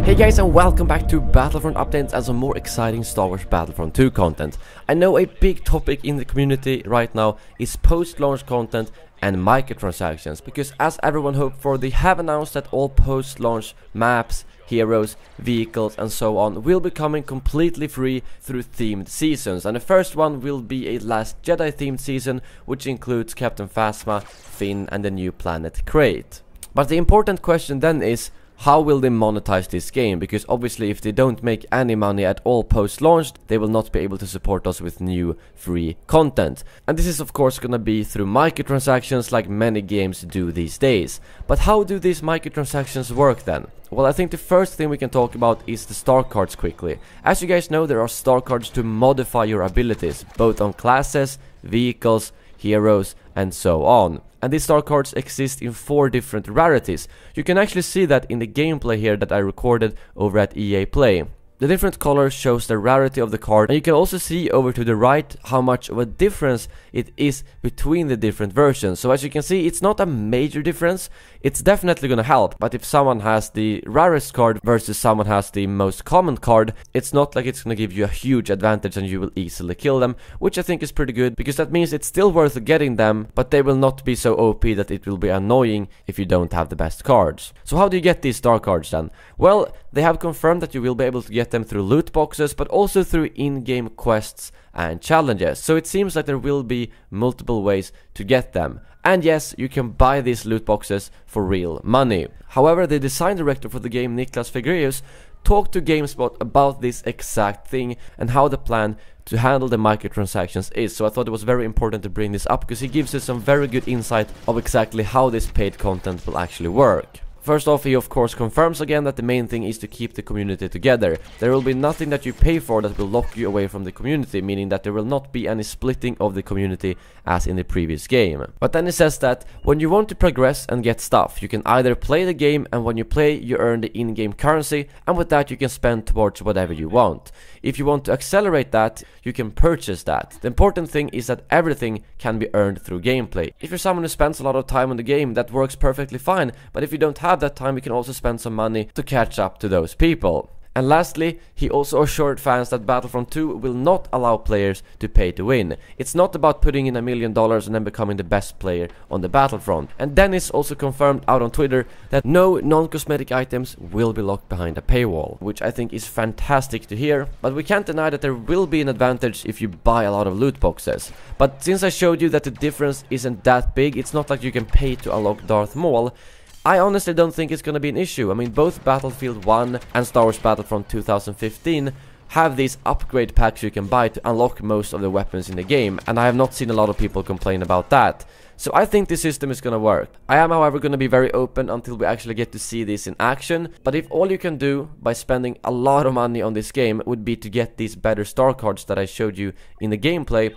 Hey guys, and welcome back to Battlefront updates and some more exciting Star Wars Battlefront 2 content. I know a big topic in the community right now is post-launch content and microtransactions, because as everyone hoped for, they have announced that all post-launch maps, heroes, vehicles and so on will be coming completely free through themed seasons. And the first one will be a Last Jedi themed season, which includes Captain Phasma, Finn and the new planet Crate. But the important question then is, how will they monetize this game? Because obviously if they don't make any money at all post-launch, they will not be able to support us with new free content. And this is of course gonna be through microtransactions like many games do these days. But how do these microtransactions work then? Well, I think the first thing we can talk about is the star cards quickly. As you guys know, there are star cards to modify your abilities, both on classes, vehicles, heroes and so on. And these star cards exist in 4 different rarities. You can actually see that in the gameplay here that I recorded over at EA Play. The different colors shows the rarity of the card, and you can also see over to the right how much of a difference it is between the different versions. So as you can see, it's not a major difference. It's definitely gonna help, but if someone has the rarest card versus someone has the most common card, it's not like it's gonna give you a huge advantage and you will easily kill them, which I think is pretty good, because that means it's still worth getting them, but they will not be so OP that it will be annoying if you don't have the best cards. So how do you get these star cards then? Well, they have confirmed that you will be able to get them through loot boxes, but also through in-game quests and challenges. So it seems like there will be multiple ways to get them. And yes, you can buy these loot boxes for real money. However, the design director for the game, Niklas Fegreus, talked to GameSpot about this exact thing and how the plan to handle the microtransactions is. So I thought it was very important to bring this up, because he gives us some very good insight of exactly how this paid content will actually work. First off, he of course confirms again that the main thing is to keep the community together. There will be nothing that you pay for that will lock you away from the community, meaning that there will not be any splitting of the community as in the previous game. But then he says that when you want to progress and get stuff, you can either play the game, and when you play you earn the in-game currency, and with that you can spend towards whatever you want. If you want to accelerate that, you can purchase that. The important thing is that everything can be earned through gameplay. If you're someone who spends a lot of time on the game, that works perfectly fine, but if you don't have that time, you can also spend some money to catch up to those people. And lastly, he also assured fans that Battlefront 2 will not allow players to pay to win. It's not about putting in $1 million and then becoming the best player on the Battlefront. And Dennis also confirmed out on Twitter that no non-cosmetic items will be locked behind a paywall, which I think is fantastic to hear. But we can't deny that there will be an advantage if you buy a lot of loot boxes. But since I showed you that the difference isn't that big, it's not like you can pay to unlock Darth Maul, I honestly don't think it's gonna be an issue. I mean, both Battlefield 1 and Star Wars Battlefront 2015 have these upgrade packs you can buy to unlock most of the weapons in the game, and I have not seen a lot of people complain about that. So I think this system is gonna work. I am however gonna be very open until we actually get to see this in action, but if all you can do by spending a lot of money on this game would be to get these better star cards that I showed you in the gameplay,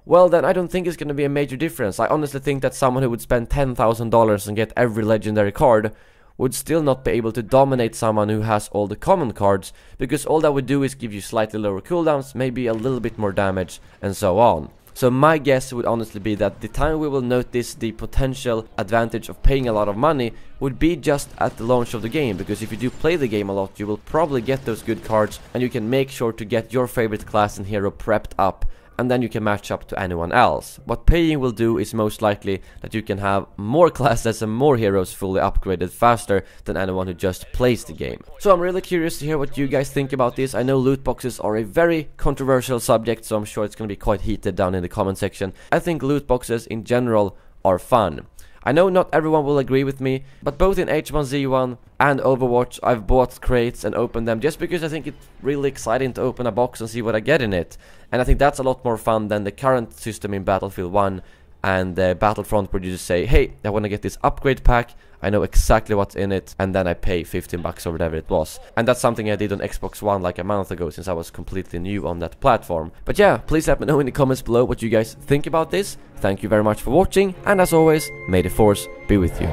well then I don't think it's gonna be a major difference. I honestly think that someone who would spend $10,000 and get every legendary card would still not be able to dominate someone who has all the common cards, because all that would do is give you slightly lower cooldowns, maybe a little bit more damage and so on. So my guess would honestly be that the time we will notice the potential advantage of paying a lot of money would be just at the launch of the game, because if you do play the game a lot, you will probably get those good cards and you can make sure to get your favorite class and hero prepped up, and then you can match up to anyone else. What paying will do is most likely that you can have more classes and more heroes fully upgraded faster than anyone who just plays the game. So I'm really curious to hear what you guys think about this. I know loot boxes are a very controversial subject, so I'm sure it's going to be quite heated down in the comment section. I think loot boxes in general are fun. I know not everyone will agree with me, but both in H1Z1 and Overwatch I've bought crates and opened them just because I think it's really exciting to open a box and see what I get in it. And I think that's a lot more fun than the current system in Battlefield 1 and Battlefront, where you just say, hey, I want to get this upgrade pack, I know exactly what's in it, and then I pay 15 bucks or whatever it was. And that's something I did on Xbox One like a month ago, since I was completely new on that platform. But yeah, please let me know in the comments below what you guys think about this. Thank you very much for watching, and as always, may the Force be with you.